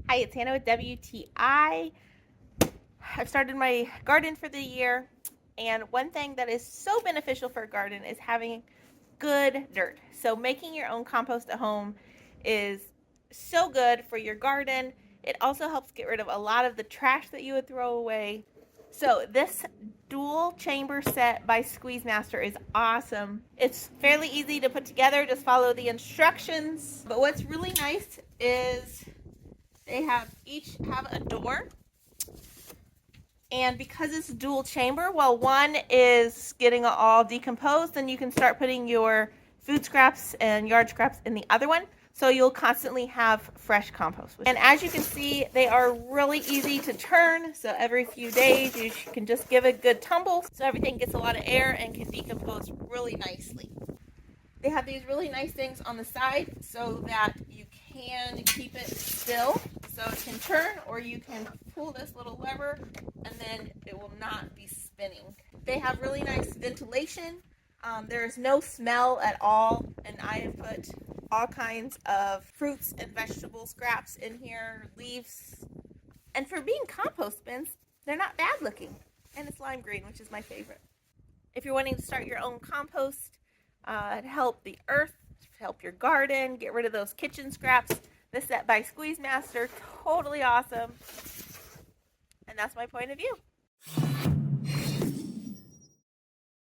Hi, it's Hannah with WTI. I've started my garden for the year, and one thing that is so beneficial for a garden is having good dirt. So making your own compost at home is so good for your garden. It also helps get rid of a lot of the trash that you would throw away. So this dual chamber set by Squeeze Master is awesome. It's fairly easy to put together, just follow the instructions. But what's really nice is they each have a door, and because it's dual chamber, while one is getting all decomposed, then you can start putting your food scraps and yard scraps in the other one, so you'll constantly have fresh compost. And as you can see, they are really easy to turn, so every few days you can just give a good tumble so everything gets a lot of air and can decompose really nicely. They have these really nice things on the side so that you can keep it still, so it can turn, or you can pull this little lever and then it will not be spinning. They have really nice ventilation. There is no smell at all, and I have put all kinds of fruits and vegetable scraps in here, leaves. And for being compost bins, they're not bad looking. And it's lime green, which is my favorite. If you're wanting to start your own compost, to help the earth, to help your garden, get rid of those kitchen scraps, this set by Squeeze Master, totally awesome. And that's my point of view.